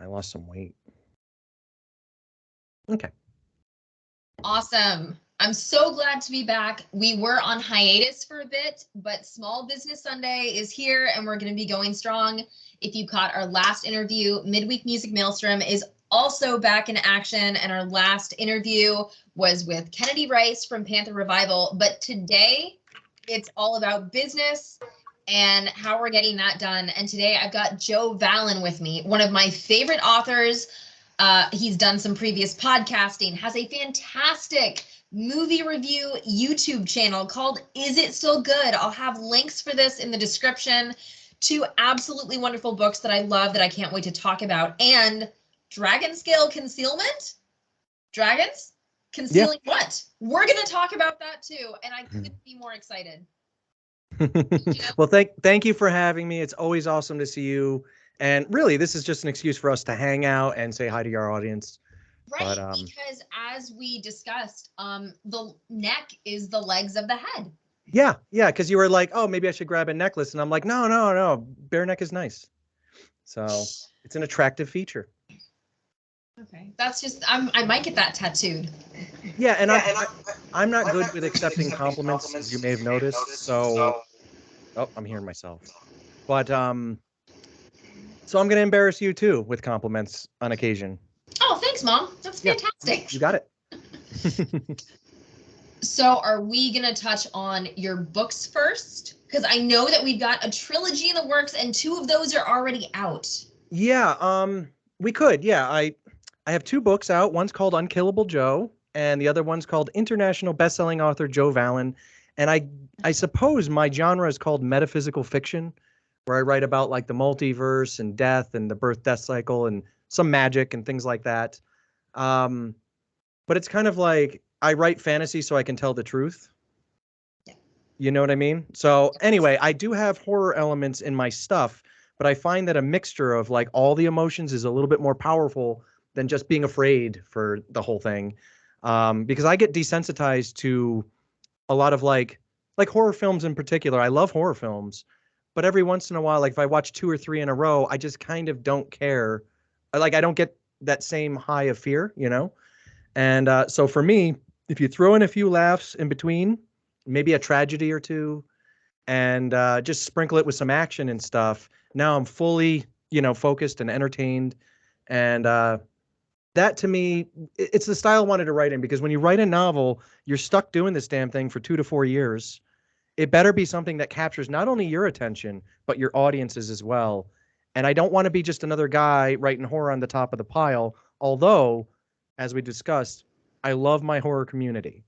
I lost some weight. Okay. Awesome. I'm so glad to be back. We were on hiatus for a bit, but Small Business Sunday is here and we're going to be going strong. If you caught our last interview, Midweek Music Maelstrom is also back in action, and our last interview was with Kennedy Rice from Panther Revival. But today it's all about business and how we're getting that done. And today I've got Joe Vallen with me, one of my favorite authors. He's done some previous podcasting, has a fantastic movie review YouTube channel called Is It Still Good? I'll have links for this in the description. Two absolutely wonderful books that I love that I can't wait to talk about. And Dragon Scale Concealment? Dragons? Concealing what? We're going to talk about that too. And I couldn't be more excited. Well, thank you for having me. It's always awesome to see you. And really, this is just an excuse for us to hang out and say hi to our audience. Right, because as we discussed, the neck is the legs of the head. Yeah, because you were like, oh, maybe I should grab a necklace. And I'm like, no. Bare neck is nice. So it's an attractive feature. Okay, that's just, I might get that tattooed. Yeah, and I'm not good with accepting compliments, as you may have noticed. So, oh, I'm hearing myself. But so I'm going to embarrass you too with compliments on occasion. Oh, thanks, Mom. That's fantastic. You got it. So are we going to touch on your books first? Because I know that we've got a trilogy in the works and two of those are already out. Yeah, we could. Yeah, I have two books out. One's called Unkillable Joe, and the other one's called International Bestselling Author Joe Vallen. And I suppose my genre is called metaphysical fiction, where I write about like the multiverse and death and the birth-death cycle and some magic and things like that. But it's kind of like I write fantasy so I can tell the truth. Yeah. You know what I mean? So anyway, I do have horror elements in my stuff, but I find that a mixture of like all the emotions is a little bit more powerful than just being afraid for the whole thing. Because I get desensitized to a lot of like horror films in particular. I love horror films, but every once in a while, like if I watch 2 or 3 in a row, I just kind of don't care. Like I don't get that same high of fear, you know? And so for me, if you throw in a few laughs in between, maybe a tragedy or two, and just sprinkle it with some action and stuff, now I'm fully, focused and entertained. And that to me, it's the style I wanted to write in, because when you write a novel, you're stuck doing this damn thing for 2 to 4 years. It better be something that captures not only your attention, but your audience's as well. And I don't want to be just another guy writing horror on the top of the pile, although, as we discussed, I love my horror community,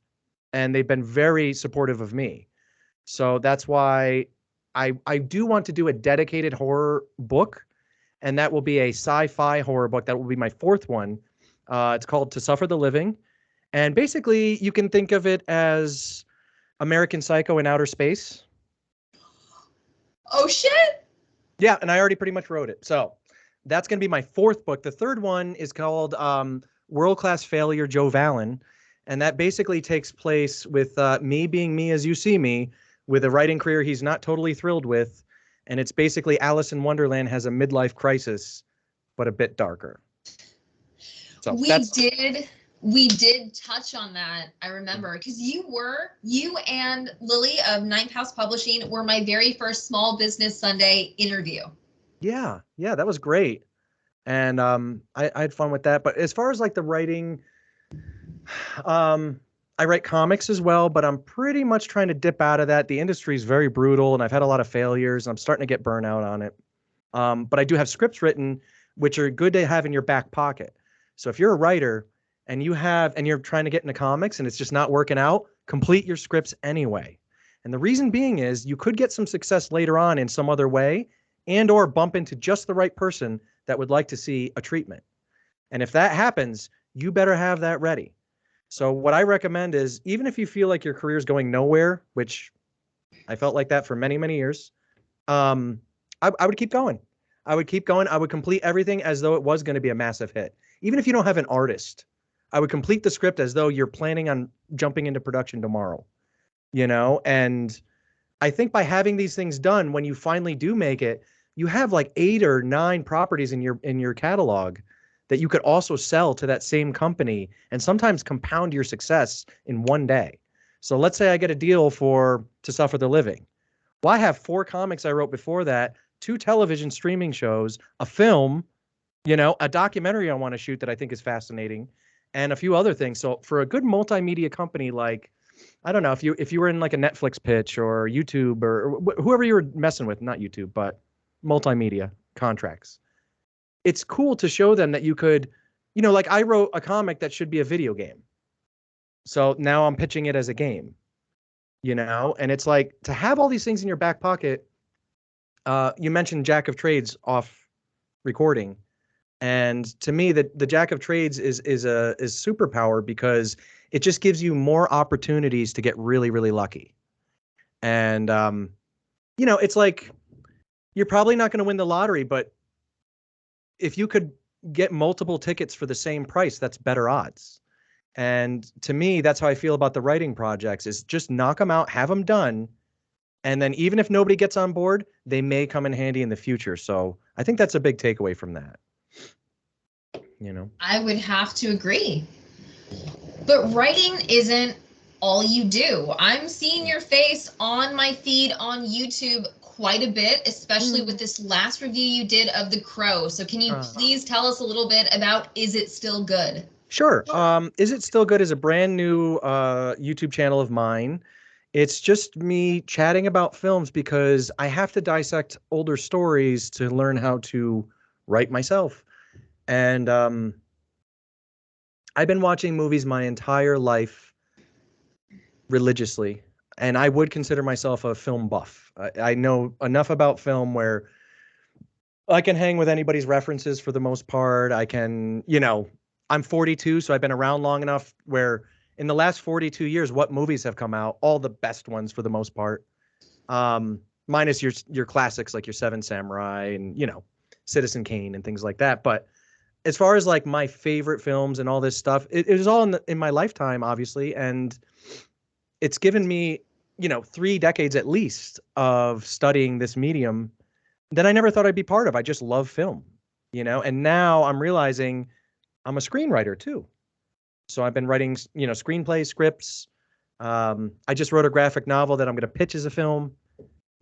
and they've been very supportive of me. So that's why I do want to do a dedicated horror book, and that will be a sci-fi horror book. That will be my 4th one. It's called To Suffer the Living. And basically, you can think of it as American Psycho in outer space. Oh, shit. Yeah, and I already pretty much wrote it. So that's going to be my 4th book. The 3rd one is called World Class Failure Joe Vallen. And that basically takes place with me being me as you see me, with a writing career he's not totally thrilled with. And it's basically Alice in Wonderland has a midlife crisis, but a bit darker. So we did touch on that. I remember, because you and Lily of Ninth House Publishing were my very first Small Business Sunday interview. Yeah, that was great. And I had fun with that. But as far as like the writing, I write comics as well, but I'm pretty much trying to dip out of that. The industry is very brutal, and I've had a lot of failures, and I'm starting to get burnout on it. But I do have scripts written, which are good to have in your back pocket. So if you're a writer and you're trying to get into comics and it's just not working out, complete your scripts anyway. And the reason being is you could get some success later on in some other way, and or bump into just the right person that would like to see a treatment. And if that happens, you better have that ready. So what I recommend is, even if you feel like your career is going nowhere, which I felt like that for many, many years, I would keep going. I would complete everything as though it was going to be a massive hit. Even if you don't have an artist, I would complete the script as though you're planning on jumping into production tomorrow, And I think by having these things done, when you finally do make it, you have like 8 or 9 properties in your catalog that you could also sell to that same company and sometimes compound your success in one day. So let's say I get a deal for To Suffer the Living. Well, I have 4 comics I wrote before that, 2 television streaming shows, a film, a documentary I want to shoot that I think is fascinating, and a few other things. So for a good multimedia company, like, I don't know, if you were in like a Netflix pitch or YouTube or whoever you were messing with, not YouTube, but multimedia contracts, it's cool to show them that you could, like I wrote a comic that should be a video game. So now I'm pitching it as a game, and it's like to have all these things in your back pocket. You mentioned Jack of Trades off recording. And to me, the Jack of Trades is superpower because it just gives you more opportunities to get really, really lucky. And it's like you're probably not going to win the lottery, but if you could get multiple tickets for the same price, that's better odds. And to me, that's how I feel about the writing projects: is just knock them out, have them done, and then even if nobody gets on board, they may come in handy in the future. So I think that's a big takeaway from that. I would have to agree. But writing isn't all you do. I'm seeing your face on my feed on YouTube quite a bit, especially with this last review you did of The Crow. So can you please tell us a little bit about Is It Still Good? Sure. Is It Still Good is a brand new YouTube channel of mine. It's just me chatting about films because I have to dissect older stories to learn how to write myself. And I've been watching movies my entire life religiously, and I would consider myself a film buff. I know enough about film where I can hang with anybody's references for the most part. I can, I'm 42, so I've been around long enough where in the last 42 years, what movies have come out? All the best ones for the most part. Minus your classics like your Seven Samurai and, Citizen Kane and things like that. But as far as like my favorite films and all this stuff, it was all in my lifetime, obviously. And it's given me, 3 decades at least of studying this medium that I never thought I'd be part of. I just love film, and now I'm realizing I'm a screenwriter too. So I've been writing, screenplays, scripts. I just wrote a graphic novel that I'm going to pitch as a film.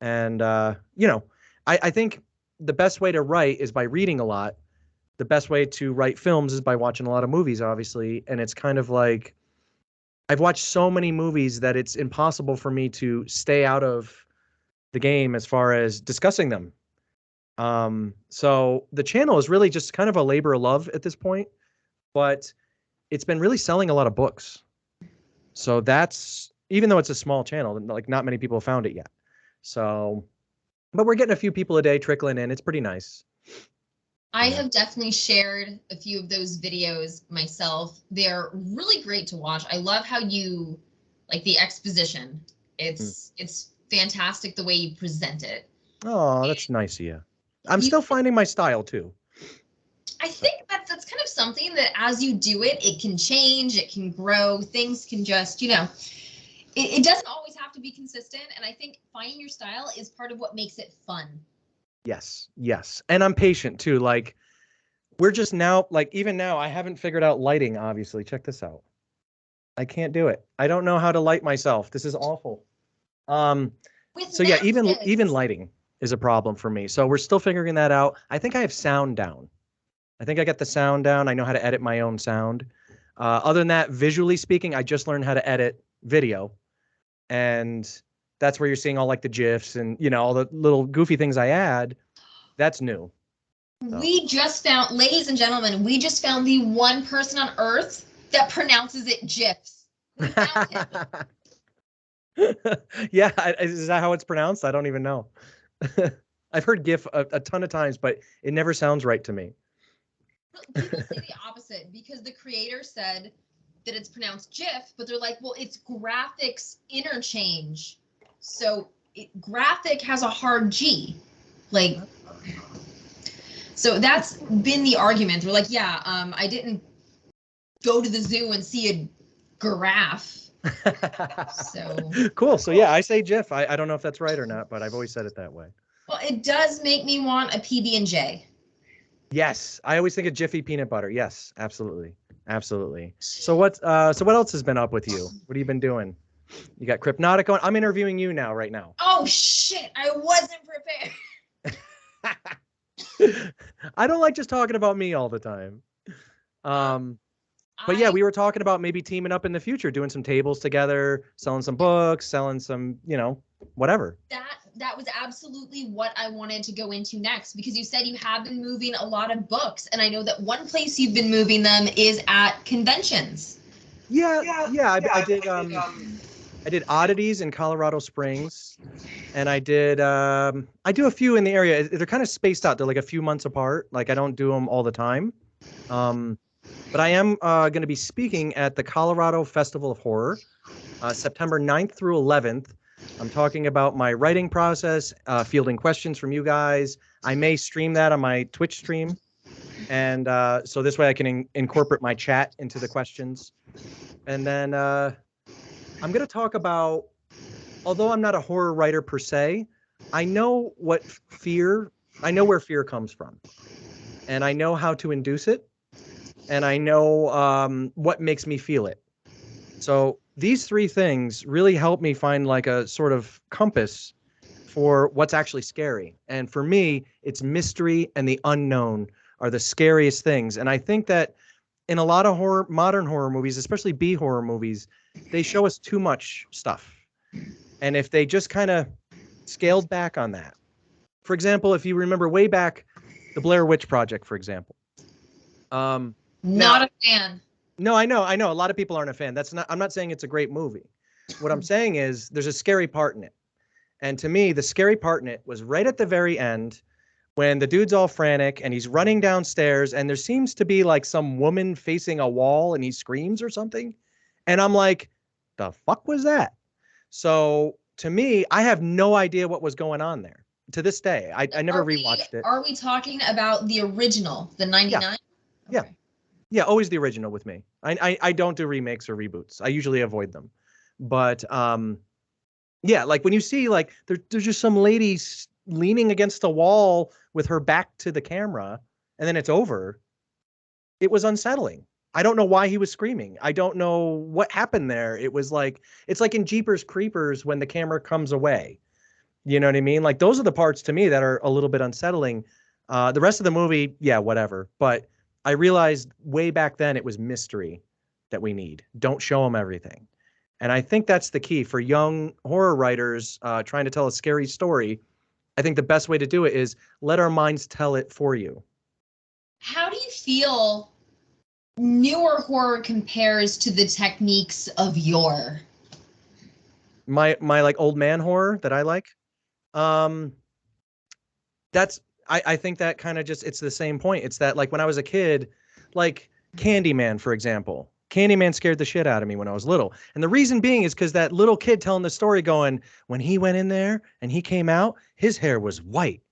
And, I think the best way to write is by reading a lot. The best way to write films is by watching a lot of movies, obviously. And it's kind of like I've watched so many movies that it's impossible for me to stay out of the game as far as discussing them. So the channel is really just kind of a labor of love at this point, but it's been really selling a lot of books. So that's, even though it's a small channel, like not many people have found it yet. So, but we're getting a few people a day trickling in. It's pretty nice. I have definitely shared a few of those videos myself. They're really great to watch. I love how you like the exposition. It's fantastic the way you present it. Oh, that's nice of you. I'm still finding my style too. I think that's kind of something that as you do it, it can change, it can grow, things can just, it doesn't always have to be consistent. And I think finding your style is part of what makes it fun. Yes. And I'm patient too. Like we're just now, like even now, I haven't figured out lighting, obviously. Check this out. I can't do it. I don't know how to light myself. This is awful. So yeah, even lighting is a problem for me. So we're still figuring that out. I think I have sound down. I think I got the sound down. I know how to edit my own sound. Other than that, visually speaking, I just learned how to edit video. And that's where you're seeing all like the GIFs and, all the little goofy things I add. That's new. So. We just found, ladies and gentlemen, we just found the one person on earth that pronounces it GIFs. We found him. Yeah, is that how it's pronounced? I don't even know. I've heard GIF a ton of times, but it never sounds right to me. People say the opposite because the creator said that it's pronounced GIF, but they're like, well, it's graphics interchange. So graphic has a hard G. Like, so that's been the argument. We're like, yeah, I didn't go to the zoo and see a giraffe. So cool. So yeah, I say GIF. I don't know if that's right or not, but I've always said it that way. Well, it does make me want a PB&J. Yes, I always think of Jiffy peanut butter. Yes, absolutely, absolutely. So what else has been up with you? What have you been doing? You got Crypnotic on. I'm interviewing you now, right now. Oh shit! I wasn't prepared. I don't like just talking about me all the time. But yeah, we were talking about maybe teaming up in the future, doing some tables together, selling some books, selling some, whatever. That was absolutely what I wanted to go into next, because you said you have been moving a lot of books, and I know that one place you've been moving them is at conventions. Yeah. I did oddities in Colorado Springs, and I do a few in the area. They're kind of spaced out. They're like a few months apart. Like I don't do them all the time. But I am going to be speaking at the Colorado Festival of Horror, September 9th through 11th. I'm talking about my writing process, fielding questions from you guys. I may stream that on my Twitch stream. And so this way I can incorporate my chat into the questions. And then I'm going to talk about, although I'm not a horror writer per se, I know where fear comes from. And I know how to induce it. And I know what makes me feel it. So these three things really help me find like a sort of compass for what's actually scary. And for me, it's mystery and the unknown are the scariest things. And I think that in a lot of modern horror movies, especially B horror movies, they show us too much stuff. And if they just kind of scaled back on that, for example, if you remember way back, the Blair Witch Project, for example. Not a fan. No, I know. A lot of people aren't a fan. I'm not saying it's a great movie. What I'm saying is there's a scary part in it. And to me, the scary part in it was right at the very end when the dude's all frantic and he's running downstairs and there seems to be like some woman facing a wall and he screams or something. And I'm like, the fuck was that? So to me, I have no idea what was going on there to this day. I never rewatched it. Are we talking about the original, the 99? Yeah. Okay. Yeah, always the original with me. I don't do remakes or reboots. I usually avoid them. But yeah, like when you see like there's just some lady leaning against a wall with her back to the camera and then it's over. It was unsettling. I don't know why he was screaming. I don't know what happened there. It was like it's like in Jeepers Creepers when the camera comes away. You know what I mean? Like those are the parts to me that are a little bit unsettling. The rest of the movie, yeah, whatever. But I realized way back then it was mystery that we need. Don't show them everything. And I think that's the key for young horror writers trying to tell a scary story. I think the best way to do it is let our minds tell it for you. How do you feel newer horror compares to the techniques of yore? My like old man horror that I like. I think that kind of just, it's the same point. It's that like when I was a kid, like Candyman, for example, Candyman scared the shit out of me when I was little. And the reason being is because that little kid telling the story going, when he went in there and he came out, his hair was white.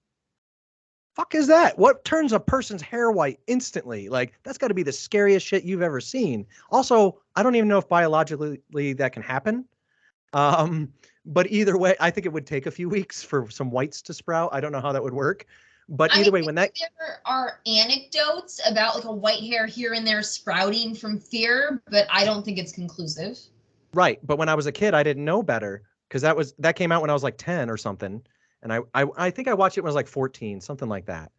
Fuck is that? What turns a person's hair white instantly? Like, that's got to be the scariest shit you've ever seen. Also, I don't even know if biologically that can happen. But either way, I think it would take a few weeks for some whites to sprout. I don't know how that would work. But either way, when that there are anecdotes about like a white hair here and there sprouting from fear, but I don't think it's conclusive. Right, but when I was a kid, I didn't know better because that came out when I was like 10 or something, and I think I watched it when I was like 14, something like that.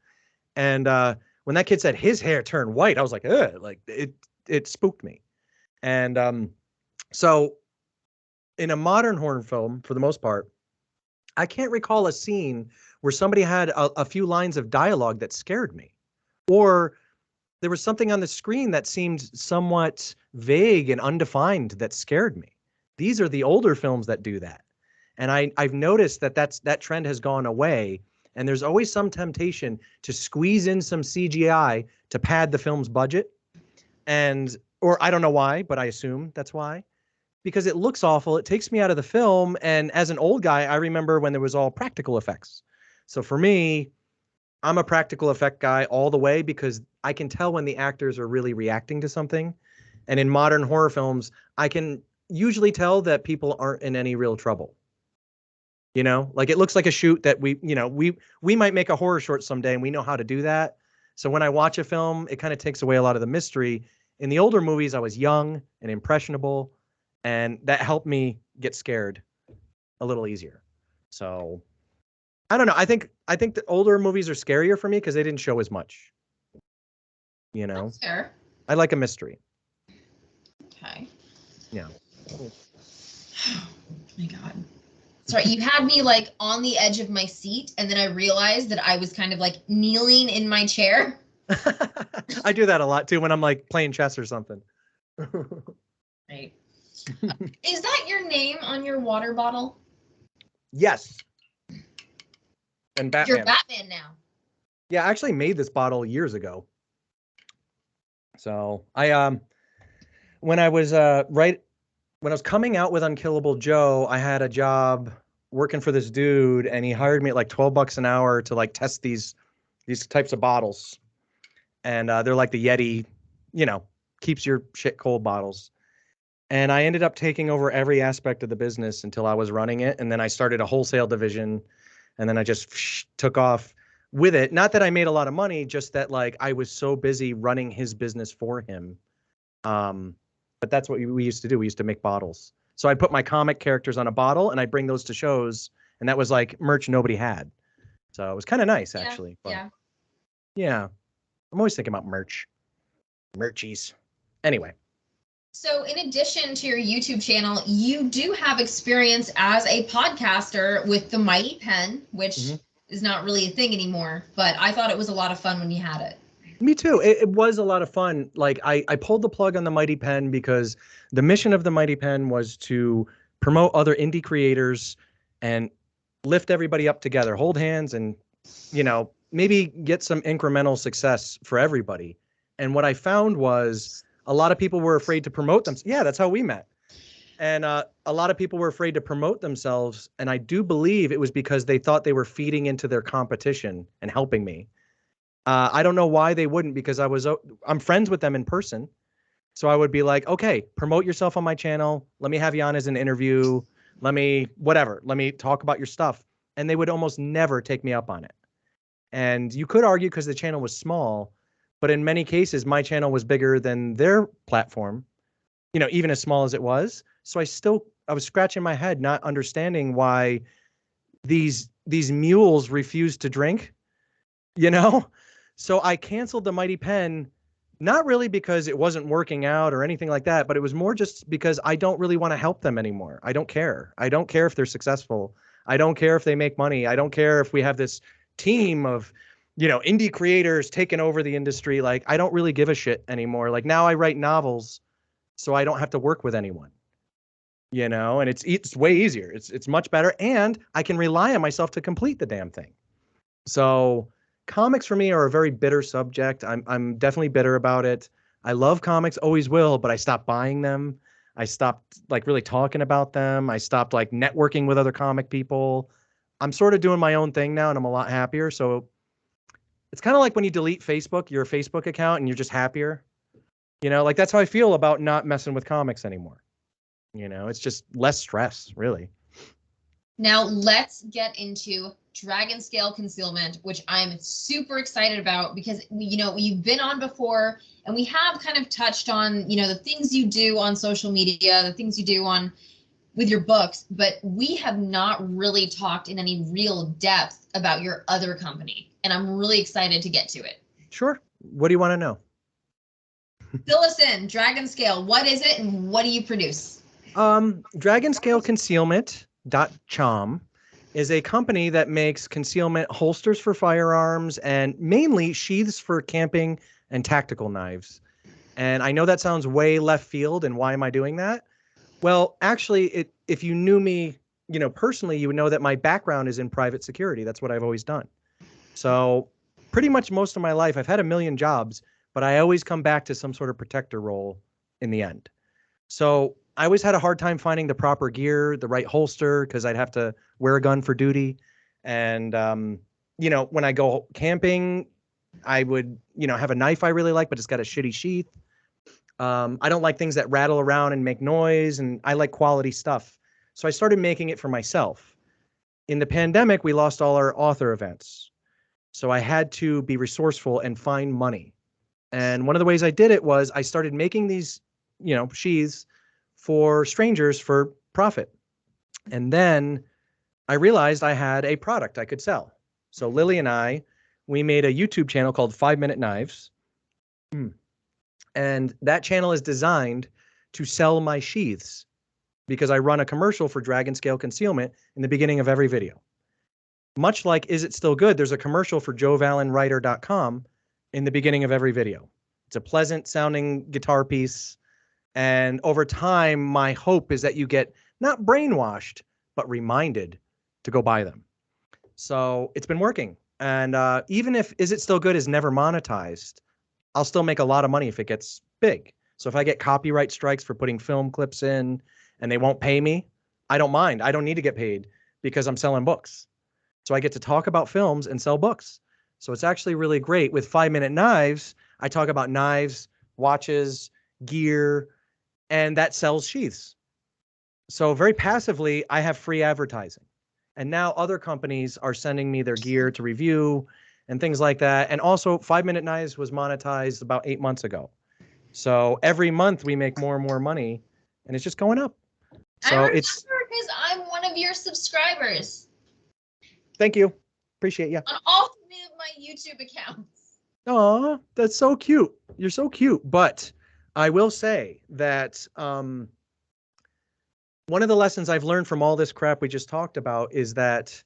And when that kid said his hair turned white, I was like, ugh, like it spooked me. And so in a modern horror film, for the most part, I can't recall a scene where somebody had a few lines of dialogue that scared me, or there was something on the screen that seemed somewhat vague and undefined that scared me. These are the older films that do that. And I've noticed that trend has gone away, and there's always some temptation to squeeze in some CGI to pad the film's budget. Or I don't know why, but I assume that's why. Because it looks awful. It takes me out of the film. And as an old guy, I remember when there was all practical effects. So for me, I'm a practical effect guy all the way because I can tell when the actors are really reacting to something. And in modern horror films, I can usually tell that people aren't in any real trouble. You know, like it looks like a shoot that we might make a horror short someday and we know how to do that. So when I watch a film, it kind of takes away a lot of the mystery. In the older movies, I was young and impressionable, and that helped me get scared a little easier. So I don't know. I think the older movies are scarier for me because they didn't show as much. You know, That's fair. I like a mystery. Okay. Yeah. Oh my God. Sorry, you had me like on the edge of my seat, and then I realized that I was kind of like kneeling in my chair. I do that a lot too when I'm like playing chess or something. Right. Is that your name on your water bottle? Yes. And Batman. You're Batman now. Yeah, I actually made this bottle years ago. So when I was when I was coming out with Unkillable Joe, I had a job working for this dude, and he hired me at like $12 an hour to like test these types of bottles. And they're like the Yeti, keeps your shit cold bottles. And I ended up taking over every aspect of the business until I was running it. And then I started a wholesale division, and then I just took off with it. Not that I made a lot of money, just that like I was so busy running his business for him. But that's what we used to do. We used to make bottles. So I'd put my comic characters on a bottle and I'd bring those to shows. And that was like merch nobody had. So it was kind of nice, actually. But Yeah. yeah. I'm always thinking about merch. Merchies. Anyway. So in addition to your YouTube channel, you do have experience as a podcaster with the Mighty Pen, which is not really a thing anymore, but I thought it was a lot of fun when you had it. Me too. It was a lot of fun. Like I pulled the plug on the Mighty Pen because the mission of the Mighty Pen was to promote other indie creators and lift everybody up together, hold hands, and maybe get some incremental success for everybody. And what I found was a lot of people were afraid to promote them. Yeah, that's how we met. And a lot of people were afraid to promote themselves. And I do believe it was because they thought they were feeding into their competition and helping me. I don't know why they wouldn't, because I'm friends with them in person. So I would be like, okay, promote yourself on my channel. Let me have you on as an interview. Let me talk about your stuff. And they would almost never take me up on it. And you could argue because the channel was small, but in many cases, my channel was bigger than their platform, even as small as it was. So I was scratching my head, not understanding why these mules refused to drink, So I canceled the Mighty Pen, not really because it wasn't working out or anything like that, but it was more just because I don't really want to help them anymore. I don't care. I don't care if they're successful. I don't care if they make money. I don't care if we have this team of, indie creators taking over the industry. Like, I don't really give a shit anymore. Like, now I write novels, so I don't have to work with anyone, and it's way easier. It's much better. And I can rely on myself to complete the damn thing. So comics for me are a very bitter subject. I'm definitely bitter about it. I love comics, always will, but I stopped buying them. I stopped like really talking about them. I stopped like networking with other comic people. I'm sort of doing my own thing now, and I'm a lot happier. So it's kind of like when you delete Facebook, your Facebook account, and you're just happier. Like that's how I feel about not messing with comics anymore. It's just less stress, really. Now let's get into Dragon Scale Concealment, which I'm super excited about because you've been on before and we have kind of touched on, the things you do on social media, the things you do with your books, but we have not really talked in any real depth about your other company. And I'm really excited to get to it. Sure. What do you want to know? Fill us in. Dragon Scale, what is it and what do you produce? Dragon Scale Concealment.com is a company that makes concealment holsters for firearms and mainly sheaths for camping and tactical knives. And I know that sounds way left field, and why am I doing that? Well, actually, if you knew me, personally, you would know that my background is in private security. That's what I've always done. So pretty much most of my life, I've had a million jobs, but I always come back to some sort of protector role in the end. So I always had a hard time finding the proper gear, the right holster, because I'd have to wear a gun for duty. And, when I go camping, I would, have a knife I really like, but it's got a shitty sheath. I don't like things that rattle around and make noise, and I like quality stuff. So I started making it for myself. in the pandemic, we lost all our author events. So I had to be resourceful and find money. And one of the ways I did it was I started making these, sheaths for strangers for profit. And then I realized I had a product I could sell. So Lily and we made a YouTube channel called 5-Minute Knives. And that channel is designed to sell my sheaths because I run a commercial for Dragon Scale Concealment in the beginning of every video. Much like Is It Still Good, there's a commercial for JoeVallenWriter.com in the beginning of every video. It's a pleasant sounding guitar piece. And over time, my hope is that you get not brainwashed, but reminded to go buy them. So it's been working. And even if Is It Still Good is never monetized, I'll still make a lot of money if it gets big. So if I get copyright strikes for putting film clips in and they won't pay me, I don't mind. I don't need to get paid because I'm selling books. So I get to talk about films and sell books. So it's actually really great. With 5-Minute Knives, I talk about knives, watches, gear, and that sells sheaths. So very passively, I have free advertising. And now other companies are sending me their gear to review and things like that. And also 5-Minute Knives was monetized about 8 months ago. So every month we make more and more money and it's just going up. So I remember because I'm one of your subscribers. Thank you. Appreciate you. On all 3 of my YouTube accounts. Oh, that's so cute. You're so cute. But I will say that one of the lessons I've learned from all this crap we just talked about is that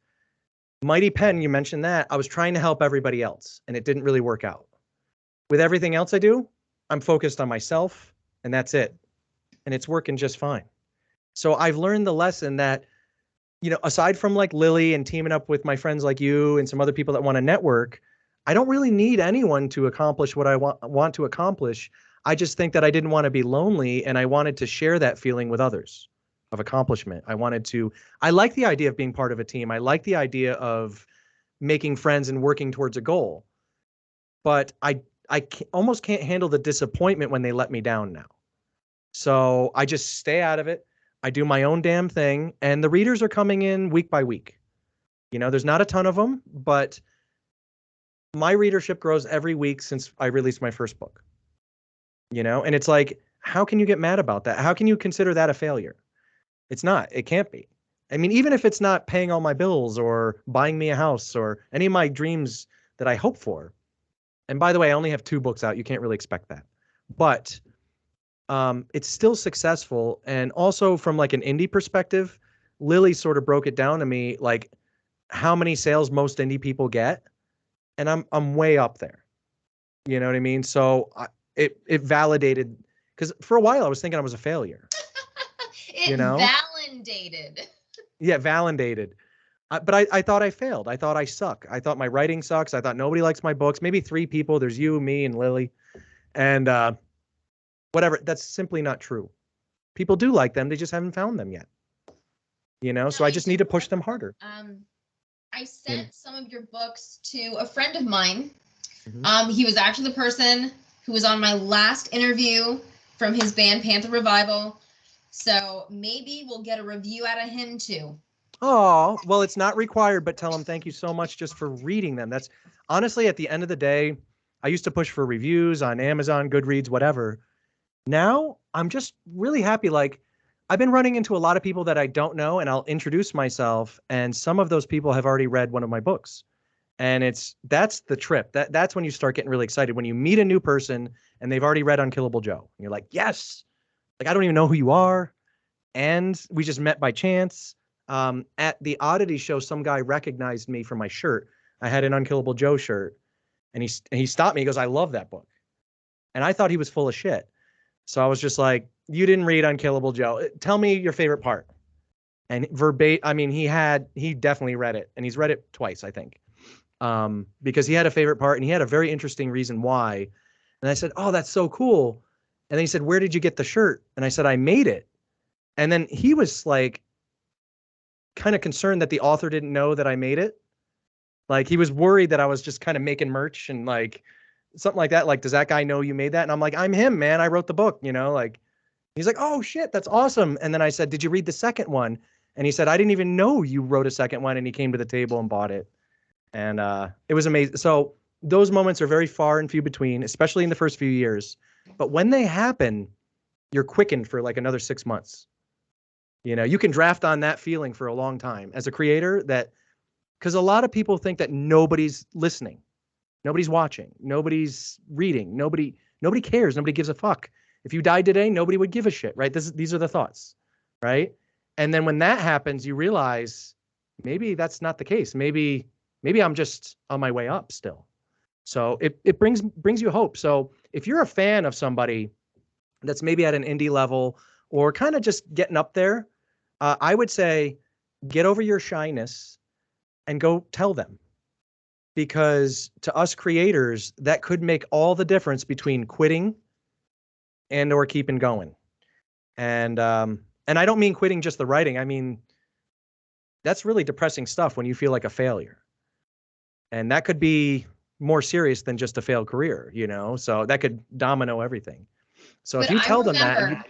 Mighty Pen, you mentioned that, I was trying to help everybody else and it didn't really work out. With everything else I do, I'm focused on myself and that's it. And it's working just fine. So I've learned the lesson that, aside from like Lily and teaming up with my friends like you and some other people that want to network, I don't really need anyone to accomplish what I want to accomplish. I just think that I didn't want to be lonely and I wanted to share that feeling with others of accomplishment. I like the idea of being part of a team. I like the idea of making friends and working towards a goal. But I almost can't handle the disappointment when they let me down now. So I just stay out of it. I do my own damn thing. And the readers are coming in week by week. There's not a ton of them, but my readership grows every week since I released my first book. And it's like, how can you get mad about that? How can you consider that a failure? It's not. It can't be. I mean, even if it's not paying all my bills or buying me a house or any of my dreams that I hope for. And by the way, I only have 2 books out. You can't really expect that. But it's still successful. And also from like an indie perspective, Lily sort of broke it down to me, like how many sales most indie people get. And I'm way up there. You know what I mean? So it validated, because for a while I was thinking I was a failure. Validated. Yeah, validated. But I thought I failed. I thought I suck. I thought my writing sucks. I thought nobody likes my books. Maybe 3 people. There's you, me, and Lily. And whatever. That's simply not true. People do like them. They just haven't found them yet. So I just need to push them harder. I sent some of your books to a friend of mine. Mm-hmm. He was actually the person who was on my last interview from his band Panther Revival. So maybe we'll get a review out of him too. Oh, well, it's not required, but tell him thank you so much just for reading them. That's honestly, at the end of the day, I used to push for reviews on Amazon, Goodreads, whatever. Now I'm just really happy. Like I've been running into a lot of people that I don't know, and I'll introduce myself. And some of those people have already read one of my books. And that's the trip. That's when you start getting really excited, when you meet a new person and they've already read Unkillable Joe. And you're like, yes, like I don't even know who you are. And we just met by chance. At the Oddity show, some guy recognized me from my shirt. I had an Unkillable Joe shirt, and he stopped me. He goes, "I love that book," and I thought he was full of shit. So I was just like, "You didn't read Unkillable Joe. Tell me your favorite part." And verbatim, I mean, he definitely read it, and he's read it twice, I think, because he had a favorite part, and he had a very interesting reason why. And I said, "Oh, that's so cool." And then he said, "Where did you get the shirt?" And I said, "I made it." And then he was like, kind of concerned that the author didn't know that I made it. Like he was worried that I was just kind of making merch and like something like that. Like, does that guy know you made that? And I'm like, I'm him, man. I wrote the book, like he's like, oh shit, that's awesome. And then I said, did you read the second one? And he said, I didn't even know you wrote a second one. And he came to the table and bought it. And it was amazing. So those moments are very far and few between, especially in the first few years. But when they happen, you're quickened for like another 6 months. You know, you can draft on that feeling for a long time as a creator, that because a lot of people think that nobody's listening, nobody's watching, nobody's reading, nobody cares, nobody gives a fuck. If you died today, nobody would give a shit, right? These are the thoughts, right? And then when that happens, you realize maybe that's not the case. Maybe I'm just on my way up still. So it brings you hope. So if you're a fan of somebody that's maybe at an indie level or kind of just getting up there, I would say get over your shyness and go tell them. Because to us creators, that could make all the difference between quitting and or keeping going. And I don't mean quitting just the writing. I mean, that's really depressing stuff when you feel like a failure. And that could be more serious than just a failed career, you know? So that could domino everything. So But if you tell them that,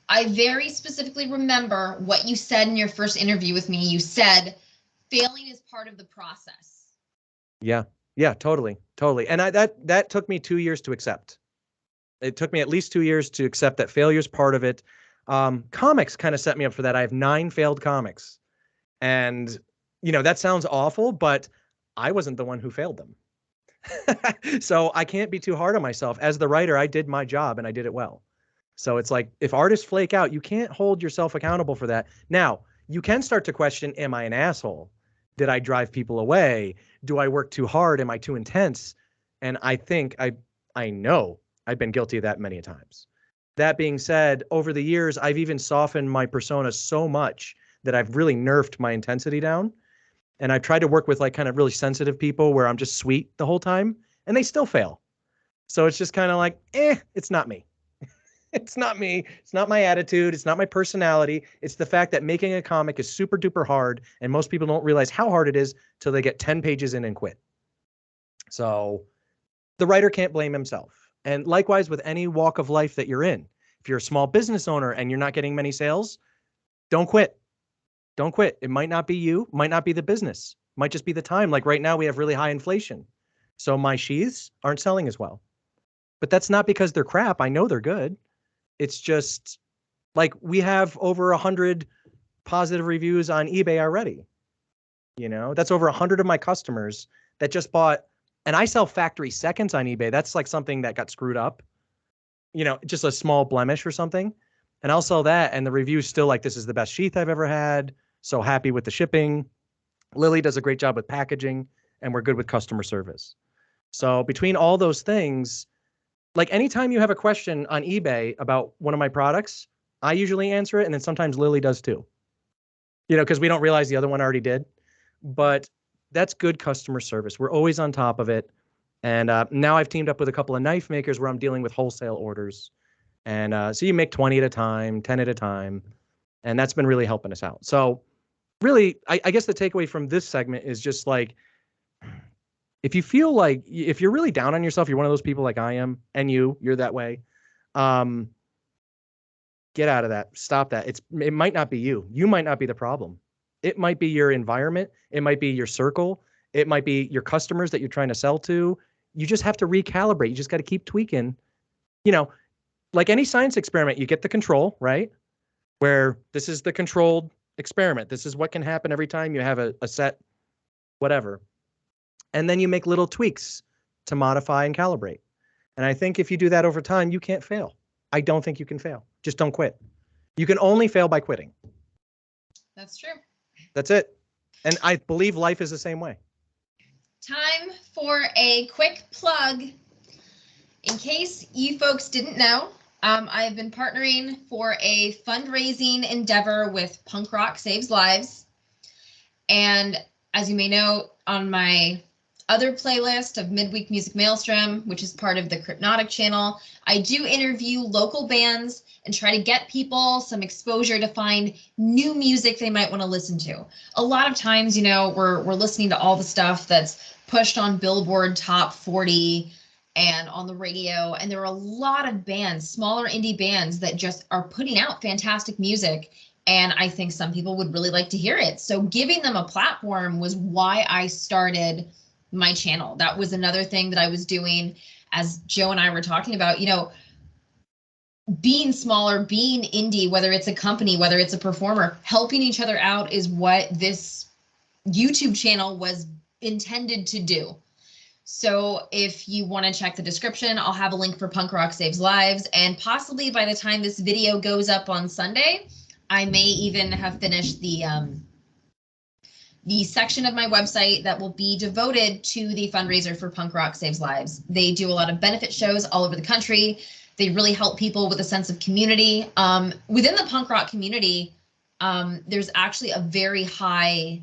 I very specifically remember what you said in your first interview with me. You said failing is part of the process. yeah, totally. And that took me 2 years to accept. It took me at least 2 years to accept that failure is part of it. Comics kind of set me up for that. I have 9 failed comics. And, you know, that sounds awful, but I wasn't the one who failed them. So I can't be too hard on myself. As the writer, I did my job and I did it well. So it's like, if artists flake out, you can't hold yourself accountable for that. Now, you can start to question, am I an asshole? Did I drive people away? Do I work too hard? Am I too intense? And I think I know I've been guilty of that many times. That being said, over the years, I've even softened my persona so much that I've really nerfed my intensity down. And I've tried to work with like kind of really sensitive people where I'm just sweet the whole time and they still fail. So it's just kind of like, it's not me. It's not me. It's not my attitude. It's not my personality. It's the fact that making a comic is super duper hard. And most people don't realize how hard it is till they get 10 pages in and quit. So the writer can't blame himself. And likewise with any walk of life that you're in. If you're a small business owner and you're not getting many sales, don't quit. Don't quit. It might not be you, might not be the business, might just be the time. Like right now we have really high inflation. So my sheaths aren't selling as well. But that's not because they're crap. I know they're good. It's just like we have over 100 positive reviews on eBay already. You know, that's over 100 of my customers that just bought, and I sell factory seconds on eBay. That's like something that got screwed up, you know, just a small blemish or something. And I'll sell that. And the review's still like, this is the best sheath I've ever had. So happy with the shipping. Lily does a great job with packaging and we're good with customer service. So between all those things, like anytime you have a question on eBay about one of my products, I usually answer it. And then sometimes Lily does too, you know, because we don't realize the other one already did. But that's good customer service. We're always on top of it. And now I've teamed up with a couple of knife makers where I'm dealing with wholesale orders. And so you make 20 at a time, 10 at a time. And that's been really helping us out. So really, I guess the takeaway from this segment is just like, if you feel like, if you're really down on yourself, you're one of those people like I am, and you're that way, get out of that. Stop that. It might not be you. You might not be the problem. It might be your environment. It might be your circle. It might be your customers that you're trying to sell to. You just have to recalibrate. You just got to keep tweaking. You know, like any science experiment, you get the control, right? Where this is the controlled experiment. This is what can happen every time you have a set, whatever. And then you make little tweaks to modify and calibrate. And I think if you do that over time, you can't fail. I don't think you can fail. Just don't quit. You can only fail by quitting. That's true. That's it. And I believe life is the same way. Time for a quick plug. In case you folks didn't know, I've been partnering for a fundraising endeavor with Punk Rock Saves Lives. And as you may know, on my other playlist of Midweek Music Maelstrom, which is part of the Crypnotic channel, I do interview local bands and try to get people some exposure to find new music they might want to listen to. A lot of times, you know, we're listening to all the stuff that's pushed on Billboard Top 40 and on the radio, and there are a lot of bands, smaller indie bands, that just are putting out fantastic music, And I think some people would really like to hear it. So giving them a platform was why I started my channel. That was another thing that I was doing, as Joe and I were talking about, you know, being smaller, being indie, whether it's a company, whether it's a performer, helping each other out is what this YouTube channel was intended to do. So if you want to check the description, I'll have a link for Punk Rock Saves Lives. And possibly by the time this video goes up on Sunday, I may even have finished the section of my website that will be devoted to the fundraiser for Punk Rock Saves Lives. They do a lot of benefit shows all over the country. They really help people with a sense of community. Within the punk rock community, there's actually a very high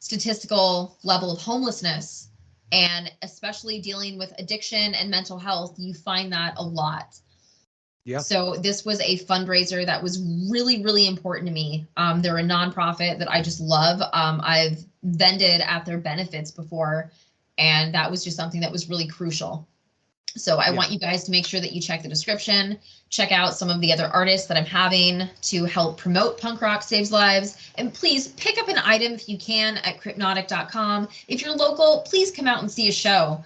statistical level of homelessness, and especially dealing with addiction and mental health, you find that a lot. Yeah. So this was a fundraiser that was really, really important to me. They're a nonprofit that I just love. I've vended at their benefits before, and that was just something that was really crucial. So I want you guys to make sure that you check the description, check out some of the other artists that I'm having to help promote Punk Rock Saves Lives. And please pick up an item if you can at crypnotic.com. If you're local, please come out and see a show.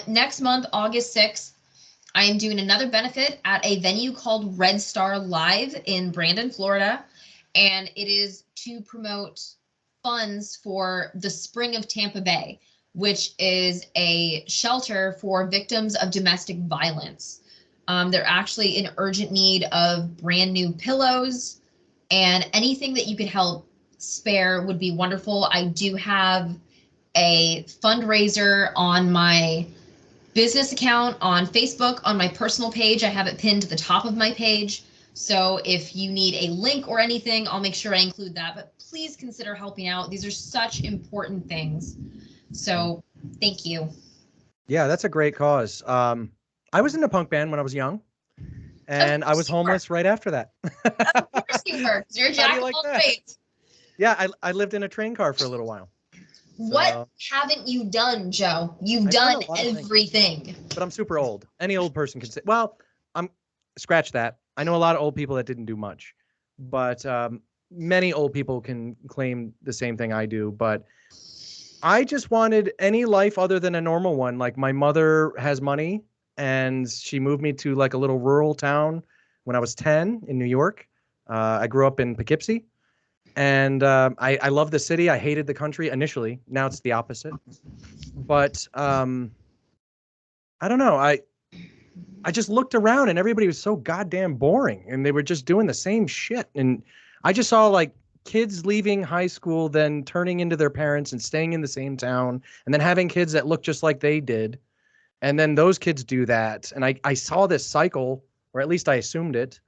Next month, August 6th, I am doing another benefit at a venue called Red Star Live in Brandon, Florida. And it is to promote funds for the Spring of Tampa Bay, which is a shelter for victims of domestic violence. They're actually in urgent need of brand new pillows, and anything that you could help spare would be wonderful. I do have a fundraiser on my business account on Facebook, on my personal page. I have it pinned to the top of my page. So if you need a link or anything, I'll make sure I include that. But please consider helping out. These are such important things. So thank you. Yeah, that's a great cause. I was in a punk band when I was young, and I was homeless right after that. Of course you were. You're a jack of all trades. Yeah, I lived in a train car for a little while. What haven't you done, Joe? You've done everything. But I'm super old. Any old person can say, well, scratch that. I know a lot of old people that didn't do much, but many old people can claim the same thing I do. But I just wanted any life other than a normal one. Like, my mother has money, and she moved me to like a little rural town when I was 10 in New York. I grew up in Poughkeepsie. And I love the city. I hated the country initially. Now it's the opposite. But I don't know. I just looked around, and everybody was so goddamn boring, and they were just doing the same shit. And I just saw like kids leaving high school, then turning into their parents and staying in the same town, and then having kids that look just like they did. And then those kids do that. And I saw this cycle, or at least I assumed it.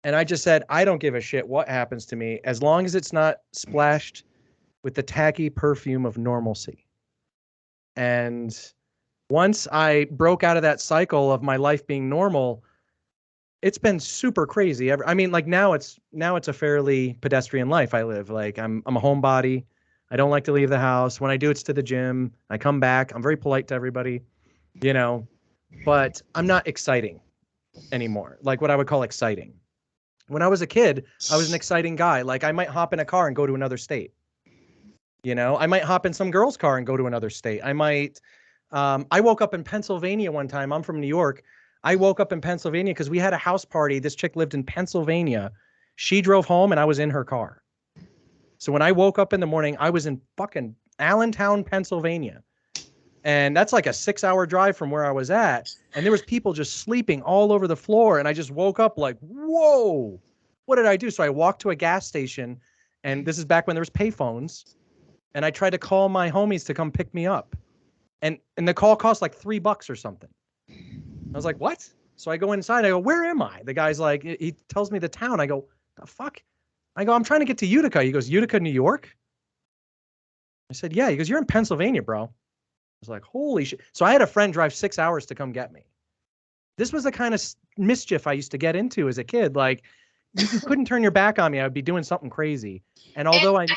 And I just said, I don't give a shit what happens to me as long as it's not splashed with the tacky perfume of normalcy. And once I broke out of that cycle of my life being normal, it's been super crazy. I mean, like now it's a fairly pedestrian life I live. Like I'm a homebody. I don't like to leave the house. When I do, it's to the gym. I come back. I'm very polite to everybody, you know, but I'm not exciting anymore. Like what I would call exciting. When I was a kid, I was an exciting guy. Like I might hop in a car and go to another state. You know, I might hop in some girl's car and go to another state. I might, I woke up in Pennsylvania one time. I'm from New York. I woke up in Pennsylvania because we had a house party. This chick lived in Pennsylvania. She drove home and I was in her car. So when I woke up in the morning, I was in fucking Allentown, Pennsylvania. And that's like a 6-hour drive from where I was at. And there was people just sleeping all over the floor. And I just woke up like, whoa, what did I do? So I walked to a gas station, and this is back when there was payphones. And I tried to call my homies to come pick me up. And the call cost like $3 or something. I was like, what? So I go inside. I go, where am I? The guy's like, he tells me the town. I go, the fuck? I go, I'm trying to get to Utica. He goes, Utica, New York? I said, yeah. He goes, you're in Pennsylvania, bro. I was like, holy shit. So I had a friend drive 6 hours to come get me. This was the kind of mischief I used to get into as a kid. Like, you couldn't turn your back on me. I would be doing something crazy. And although I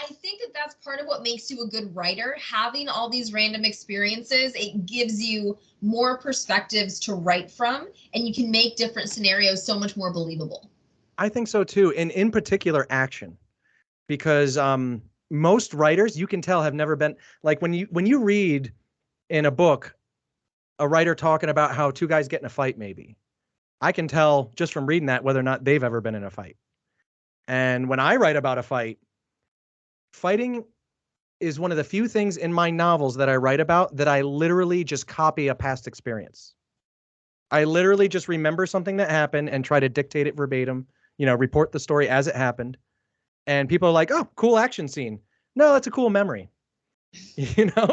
think that that's part of what makes you a good writer. Having all these random experiences, it gives you more perspectives to write from, and you can make different scenarios so much more believable. I think so too, and in particular action, because most writers you can tell have never been like when you read in a book a writer talking about how two guys get in a fight, maybe I can tell just from reading that whether or not they've ever been in a fight. And when I write about a fight, fighting is one of the few things in my novels that I write about that I literally just copy a past experience. I literally just remember something that happened and try to dictate it verbatim, report the story as it happened. And people are like, oh, cool action scene. No, that's a cool memory.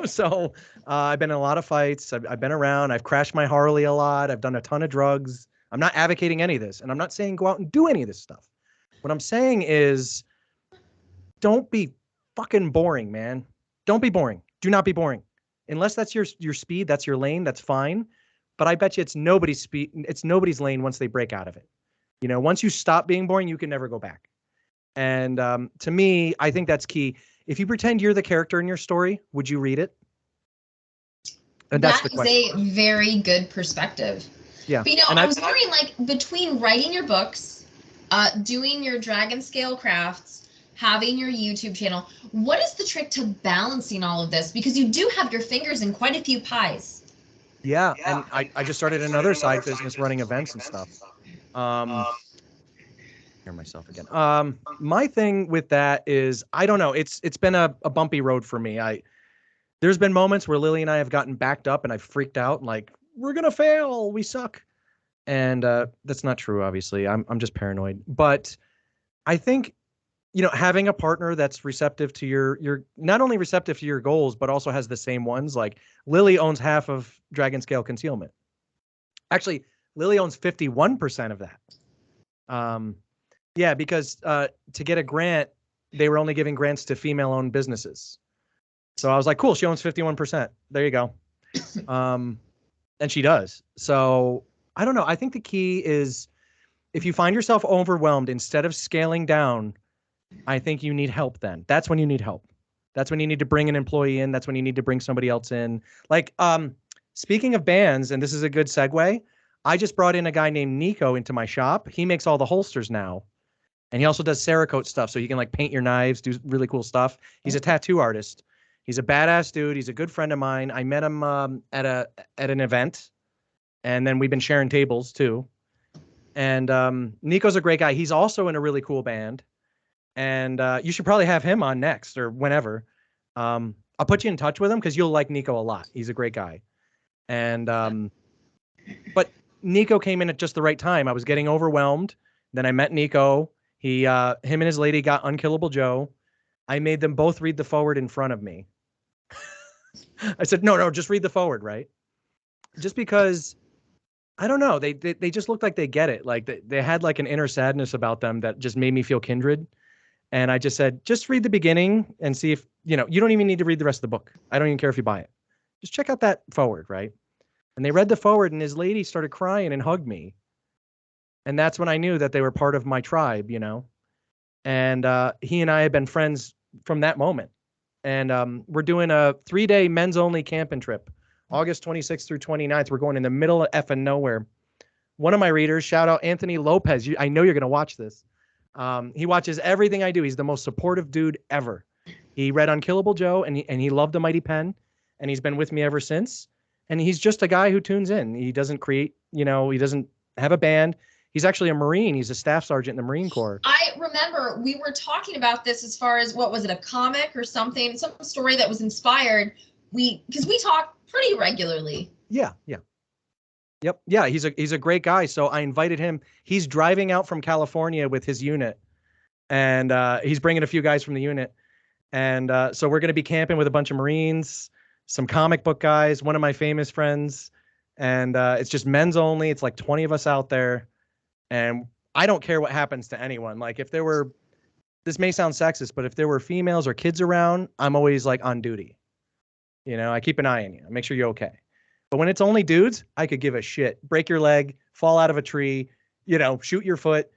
So I've been in a lot of fights. I've been around. I've crashed my Harley a lot. I've done a ton of drugs. I'm not advocating any of this. And I'm not saying go out and do any of this stuff. What I'm saying is don't be fucking boring, man. Don't be boring. Do not be boring. Unless that's your speed, that's your lane, that's fine. But I bet you it's nobody's speed, it's nobody's lane once they break out of it. Once you stop being boring, you can never go back. And to me, I think that's key. If you pretend you're the character in your story, would you read it? And that's the question. A very good perspective. Yeah. But I was wondering, like, between writing your books, doing your dragon scale crafts, having your YouTube channel, what is the trick to balancing all of this? Because you do have your fingers in quite a few pies. Yeah, and I just started another side business running events and stuff. Hear myself again. My thing with that is, I don't know. It's been a bumpy road for me. There's been moments where Lily and I have gotten backed up and I've freaked out and like, we're gonna fail, we suck. And that's not true, obviously. I'm just paranoid. But I think, having a partner that's receptive to your not only receptive to your goals, but also has the same ones. Like Lily owns half of Dragon Scale Concealment. Actually, Lily owns 51% of that. Yeah, because to get a grant, they were only giving grants to female-owned businesses. So I was like, cool, she owns 51%. There you go. And she does. So I don't know. I think the key is if you find yourself overwhelmed, instead of scaling down, I think you need help then. That's when you need help. That's when you need to bring an employee in. That's when you need to bring somebody else in. Like, speaking of bands, and this is a good segue, I just brought in a guy named Nico into my shop. He makes all the holsters now. And he also does Cerakote stuff, so you can like paint your knives, do really cool stuff. He's a tattoo artist. He's a badass dude. He's a good friend of mine. I met him at an event, and then we've been sharing tables too. And Nico's a great guy. He's also in a really cool band. And you should probably have him on next or whenever. I'll put you in touch with him because you'll like Nico a lot. He's a great guy. And but Nico came in at just the right time. I was getting overwhelmed. Then I met Nico. Him and his lady got Unkillable Joe. I made them both read the forward in front of me. I said, no, just read the forward, right? Just because, I don't know, they just looked like they get it. Like they had like an inner sadness about them that just made me feel kindred. And I just said, just read the beginning and see if, you don't even need to read the rest of the book. I don't even care if you buy it. Just check out that forward, right? And they read the forward and his lady started crying and hugged me. And that's when I knew that they were part of my tribe, And he and I have been friends from that moment. And we're doing a 3-day men's only camping trip, August 26th through 29th. We're going in the middle of effing nowhere. One of my readers, shout out Anthony Lopez. I know you're going to watch this. He watches everything I do. He's the most supportive dude ever. He read Unkillable Joe and he loved The Mighty Pen, and he's been with me ever since. And he's just a guy who tunes in. He doesn't create, he doesn't have a band. He's actually a Marine. He's a staff sergeant in the Marine Corps. I remember we were talking about this as far as, what was it, a comic or something, some story that was inspired. Because we talk pretty regularly. Yeah. Yep. Yeah, he's a great guy. So I invited him. He's driving out from California with his unit, and he's bringing a few guys from the unit. And so we're going to be camping with a bunch of Marines, some comic book guys, one of my famous friends. And it's just men's only. It's like 20 of us out there. And I don't care what happens to anyone. Like if there were, this may sound sexist, but if there were females or kids around, I'm always like on duty. I keep an eye on you. I make sure you're okay. But when it's only dudes, I could give a shit. Break your leg, fall out of a tree, shoot your foot.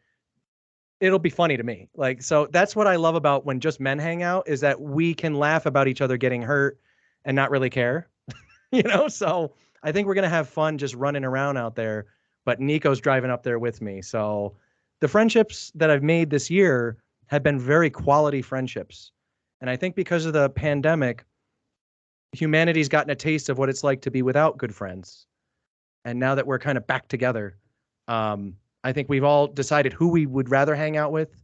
It'll be funny to me. Like, so that's what I love about when just men hang out, is that we can laugh about each other getting hurt and not really care. So I think we're going to have fun just running around out there. But Nico's driving up there with me. So the friendships that I've made this year have been very quality friendships. And I think because of the pandemic, humanity's gotten a taste of what it's like to be without good friends. And now that we're kind of back together, I think we've all decided who we would rather hang out with.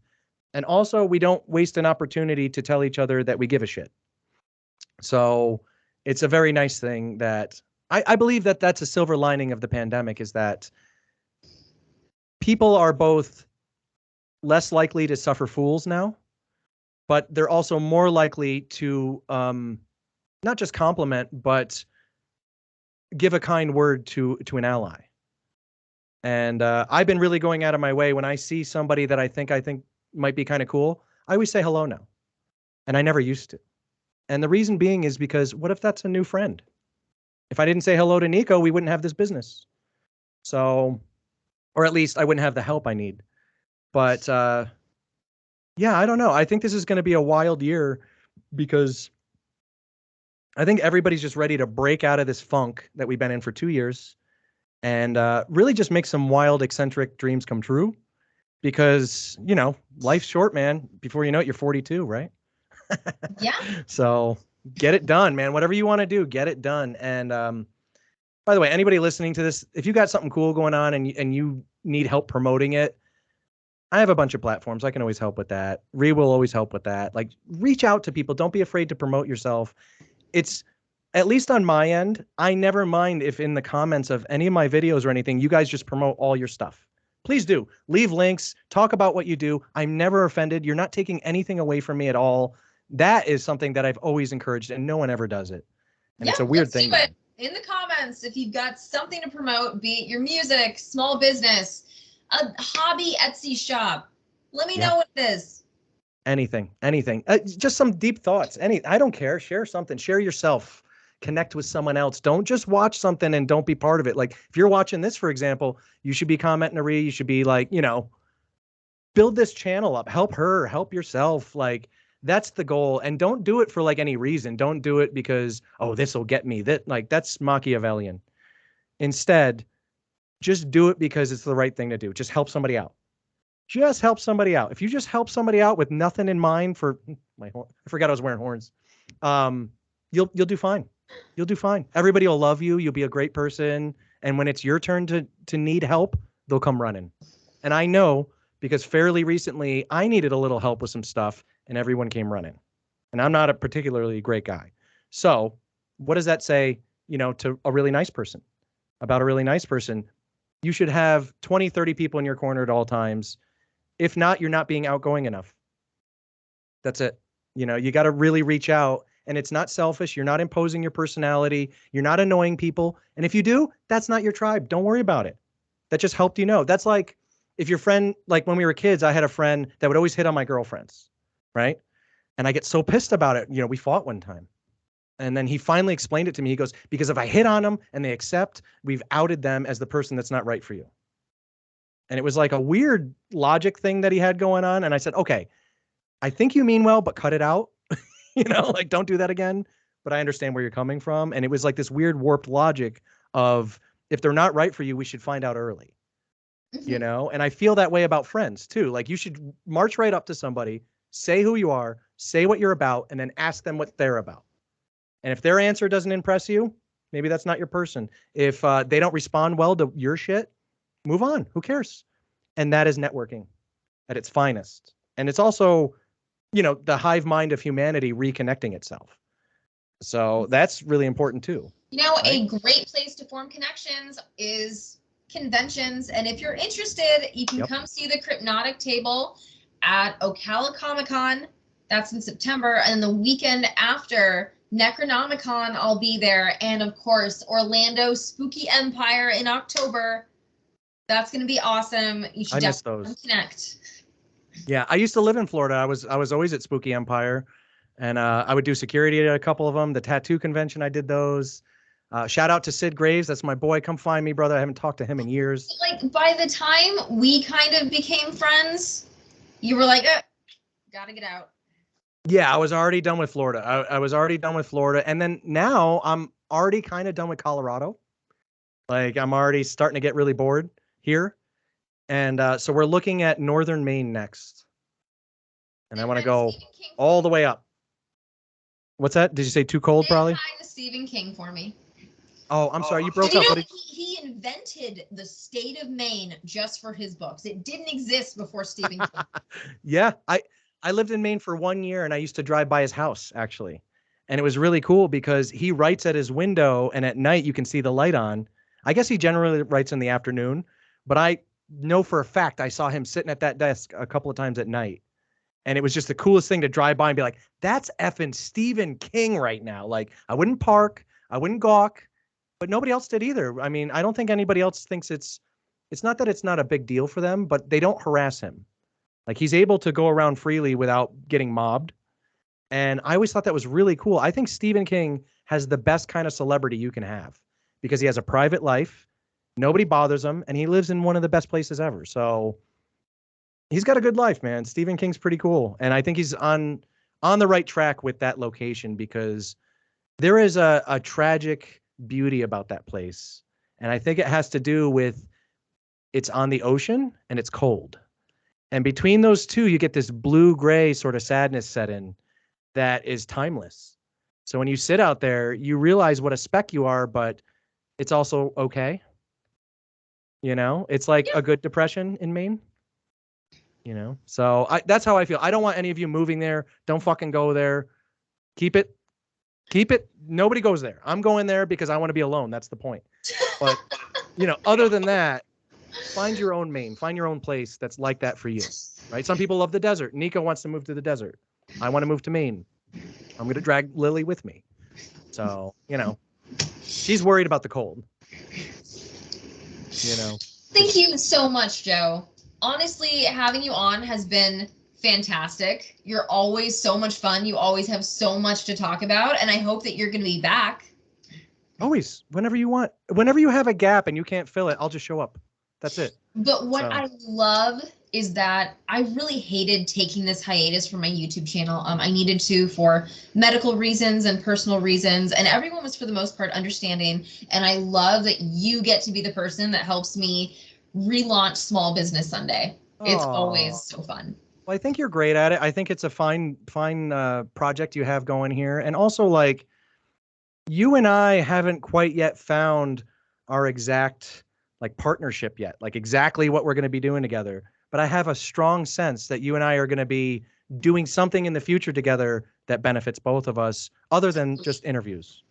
And also, we don't waste an opportunity to tell each other that we give a shit. So it's a very nice thing that I believe that that's a silver lining of the pandemic, is that people are both less likely to suffer fools now, but they're also more likely to not just compliment, but give a kind word to an ally. And I've been really going out of my way when I see somebody that I think might be kind of cool. I always say hello now, and I never used to. And the reason being is because what if that's a new friend? If I didn't say hello to Nico, we wouldn't have this business. So, or at least I wouldn't have the help I need. But yeah, I don't know. I think this is going to be a wild year because I think everybody's just ready to break out of this funk that we've been in for 2 years and really just make some wild, eccentric dreams come true. Because, you know, life's short, man. Before you know it, you're 42, right? Yeah. So get it done, man. Whatever you want to do, get it done. And by the way, anybody listening to this, if you got something cool going on and you need help promoting it, I have a bunch of platforms. I can always help with that. Ree will always help with that. Like, reach out to people. Don't be afraid to promote yourself. It's, at least on my end, I never mind if in the comments of any of my videos or anything, you guys just promote all your stuff. Please do. Leave links. Talk about what you do. I'm never offended. You're not taking anything away from me at all. That is something that I've always encouraged, and no one ever does it. And yeah, it's a weird let's thing. Do it. In the comments, if you've got something to promote, be it your music, small business, a hobby Etsy shop, let me know what it is. Anything. Just some deep thoughts. I don't care. Share something. Share yourself. Connect with someone else. Don't just watch something and don't be part of it. Like, if you're watching this, for example, you should be commenting to Ree. You should be like, you know, build this channel up. Help her. Help yourself. Like, that's the goal. And don't do it for like any reason. Don't do it because, oh, this will get me. That's Machiavellian. Instead, just do it because it's the right thing to do. Just help somebody out. Just help somebody out. If you just help somebody out with nothing in mind for I forgot I was wearing horns. You'll do fine. You'll do fine. Everybody will love you. You'll be a great person. And when it's your turn to need help, they'll come running. And I know because fairly recently I needed a little help with some stuff and everyone came running. And I'm not a particularly great guy. So what does that say, you know, to a really nice person? About a really nice person, you should have 20, 30 people in your corner at all times. If not, you're not being outgoing enough. That's it. You know, you got to really reach out, and it's not selfish. You're not imposing your personality. You're not annoying people. And if you do, that's not your tribe. Don't worry about it. That just helped you know. That's like if your friend, like when we were kids, I had a friend that would always hit on my girlfriends, right? And I get so pissed about it. You know, we fought one time. And then he finally explained it to me. He goes, because if I hit on them and they accept, we've outed them as the person that's not right for you. And it was like a weird logic thing that he had going on. And I said, okay, I think you mean well, but cut it out. You know, like, don't do that again. But I understand where you're coming from. And it was like this weird warped logic of, if they're not right for you, we should find out early. You know, and I feel that way about friends too. Like, you should march right up to somebody, say who you are, say what you're about, and then ask them what they're about. And if their answer doesn't impress you, maybe that's not your person. If they don't respond well to your shit, move on. Who cares? And that is networking at its finest. And it's also, you know, the hive mind of humanity reconnecting itself. So that's really important too. You know, right? A great place to form connections is conventions. And if you're interested, you can come see the Crypnotic table at Ocala Comic Con. That's in September. And the weekend after Necronomicon, I'll be there. And of course, Orlando Spooky Empire in October. That's going to be awesome. You should definitely connect. Yeah, I used to live in Florida. I was always at Spooky Empire, and I would do security at a couple of them. The tattoo convention, I did those. Shout out to Sid Graves. That's my boy. Come find me, brother. I haven't talked to him in years. Like, by the time we kind of became friends, you were like, gotta get out. Yeah, I was already done with Florida. I was already done with Florida. And then now I'm already kind of done with Colorado. Like, I'm already starting to get really bored here. And so we're looking at northern Maine next. And I want to go Stephen King for all me. the way up. What's that? Did you say too cold, Say probably? hi to Stephen King for me. Oh, I'm sorry, you broke You up. know, What did... he invented the state of Maine just for his books. It didn't exist before Stephen King. Yeah, I lived in Maine for 1 year, and I used to drive by his house, actually. And it was really cool because he writes at his window, and at night you can see the light on. I guess he generally writes in the afternoon, but I know for a fact I saw him sitting at that desk a couple of times at night. And it was just the coolest thing to drive by and be like, that's effing Stephen King right now. Like, I wouldn't park, I wouldn't gawk, but nobody else did either. I mean, I don't think anybody else thinks it's not that it's not a big deal for them, but they don't harass him. Like, he's able to go around freely without getting mobbed. And I always thought that was really cool. I think Stephen King has the best kind of celebrity you can have because he has a private life, nobody bothers him, and he lives in one of the best places ever. So he's got a good life, man. Stephen King's pretty cool. And I think he's on the right track with that location because there is a tragic beauty about that place. And I think it has to do with it's on the ocean and it's cold. And between those two, you get this blue-gray sort of sadness set in that is timeless. So when you sit out there, you realize what a speck you are, but it's also okay. You know, it's like a good depression in Maine. You know, so that's how I feel. I don't want any of you moving there. Don't fucking go there. Keep it. Keep it. Nobody goes there. I'm going there because I want to be alone. That's the point. But, you know, other than that, find your own Maine. Find your own place that's like that for you. Right? Some people love the desert. Nico wants to move to the desert. I want to move to Maine. I'm going to drag Lily with me. So, you know, she's worried about the cold. You know. Thank you so much, Joe. Honestly, having you on has been fantastic. You're always so much fun. You always have so much to talk about, and I hope that you're going to be back. Always, whenever you want. Whenever you have a gap and you can't fill it, I'll just show up. That's it. But what I love is that I really hated taking this hiatus from my YouTube channel. I needed to for medical reasons and personal reasons, and everyone was for the most part understanding. And I love that you get to be the person that helps me relaunch Small Business Sunday. It's always so fun. Well, I think you're great at it. I think it's a fine project you have going here. And also, like, you and I haven't quite yet found our exact, like, partnership yet, like exactly what we're going to be doing together. But I have a strong sense that you and I are going to be doing something in the future together that benefits both of us, other than just interviews.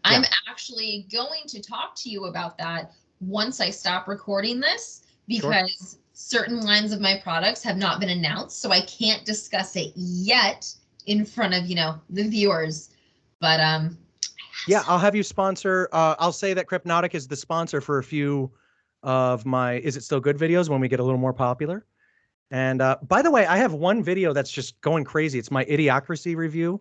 I'm actually going to talk to you about that once I stop recording this, because certain lines of my products have not been announced, so I can't discuss it yet in front of, you know, the viewers. But yeah, I'll have you sponsor. I'll say that Cryptnotic is the sponsor for a few of my Is It Still Good videos when we get a little more popular. And by the way, I have one video that's just going crazy. It's my Idiocracy review.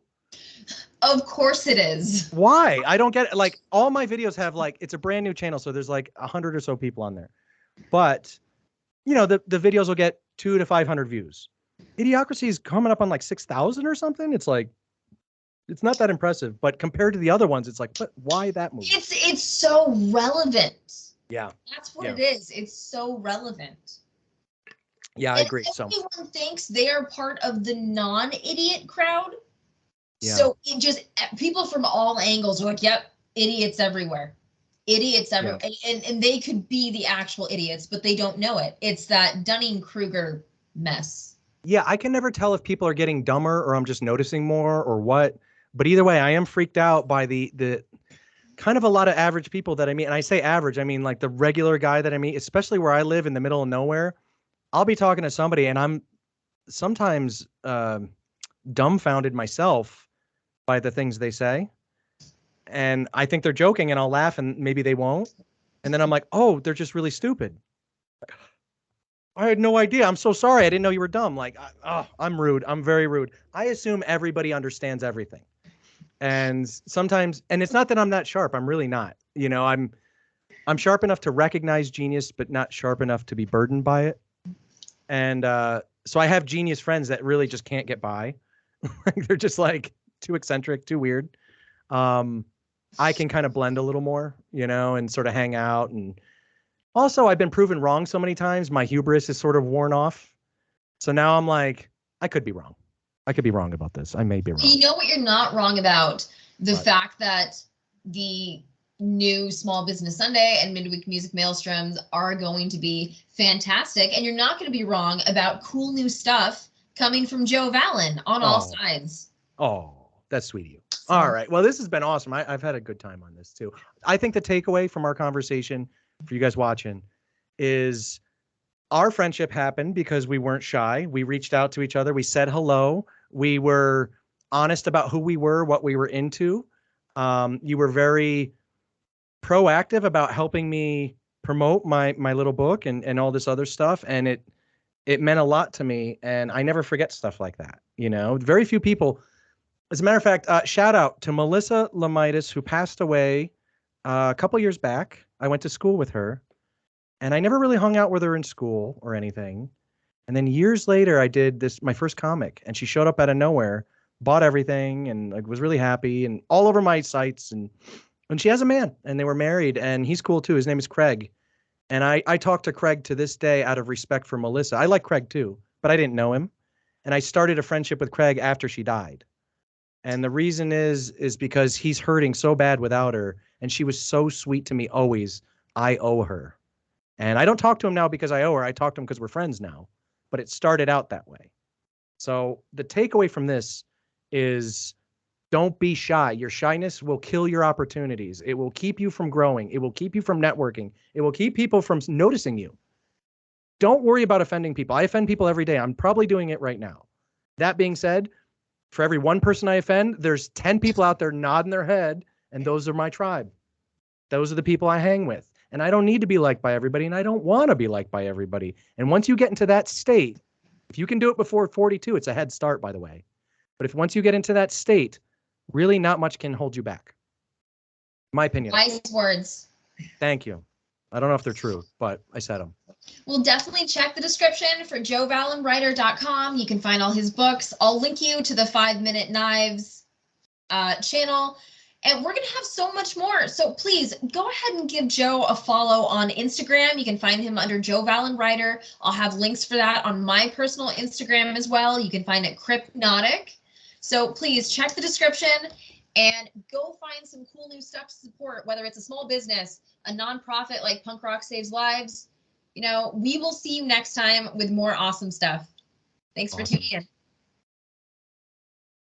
Of course it is. Why? I don't get it. Like, all my videos have, like, it's a brand new channel, so there's like 100 or so people on there. But, you know, the videos will get 200 to 500 views. Idiocracy is coming up on like 6,000 or something. It's like, it's not that impressive, but compared to the other ones, it's like, but why that movie? It's so relevant. Yeah. That's what it is. It's so relevant. Yeah, I agree. So everyone thinks they are part of the non-idiot crowd. Yeah. So it just, people from all angles are like, yep, idiots everywhere. Idiots everywhere. Yeah. And they could be the actual idiots, but they don't know it. It's that Dunning-Kruger mess. Yeah, I can never tell if people are getting dumber or I'm just noticing more or what. But either way, I am freaked out by the kind of a lot of average people that I meet. And I say average, I mean like the regular guy that I meet, especially where I live in the middle of nowhere. I'll be talking to somebody and I'm sometimes dumbfounded myself by the things they say. And I think they're joking and I'll laugh and maybe they won't. And then I'm like, oh, they're just really stupid. I had no idea. I'm so sorry. I didn't know you were dumb. Like, I'm rude. I'm very rude. I assume everybody understands everything. And sometimes, and it's not that I'm not sharp. I'm really not. You know, I'm sharp enough to recognize genius, but not sharp enough to be burdened by it. And so I have genius friends that really just can't get by. They're just like too eccentric, too weird. I can kind of blend a little more, you know, and sort of hang out. And Also, I've been proven wrong so many times. My hubris is sort of worn off. So now I'm like, I could be wrong. I could be wrong about this. I may be wrong. You know what you're not wrong about? The What? fact that the new Small Business Sunday and Midweek Music Maelstroms are going to be fantastic. And you're not going to be wrong about cool new stuff coming from Joe Vallen on all sides. Oh, that's sweet of you. All right. Well, this has been awesome. I've had a good time on this too. I think the takeaway from our conversation for you guys watching is our friendship happened because we weren't shy. We reached out to each other. We said hello. We were honest about who we were, what we were into. You were very proactive about helping me promote my little book and all this other stuff. And it meant a lot to me. And I never forget stuff like that. You know, very few people. As a matter of fact, shout out to Melissa Lamitis, who passed away a couple years back. I went to school with her, and I never really hung out with her in school or anything. And then years later, I did my first comic, and she showed up out of nowhere, bought everything, and like was really happy, and all over my sites. And she has a man, and they were married, and he's cool too. His name is Craig, and I talk to Craig to this day out of respect for Melissa. I like Craig too, but I didn't know him, and I started a friendship with Craig after she died. And the reason is because he's hurting so bad without her. And she was so sweet to me always. I owe her. And I don't talk to him now because I owe her. I talk to him because we're friends now. But it started out that way. So the takeaway from this is don't be shy. Your shyness will kill your opportunities. It will keep you from growing. It will keep you from networking. It will keep people from noticing you. Don't worry about offending people. I offend people every day. I'm probably doing it right now. That being said, for every one person I offend, there's 10 people out there nodding their head, and those are my tribe. Those are the people I hang with. And I don't need to be liked by everybody, and I don't want to be liked by everybody. And once you get into that state, if you can do it before 42, it's a head start, by the way. But if once you get into that state, really not much can hold you back. My opinion. Wise words. Thank you. I don't know if they're true, but I said them. We'll definitely check the description for joevallenwriter.com. You can find all his books. I'll link you to the 5 Minute Knives channel. And we're going to have so much more. So please go ahead and give Joe a follow on Instagram. You can find him under Joe Vallen Writer. I'll have links for that on my personal Instagram as well. You can find it Crypnotic. So please check the description and go find some cool new stuff to support, whether it's a small business, a nonprofit like Punk Rock Saves Lives. You know, we will see you next time with more awesome stuff. Thanks for tuning in.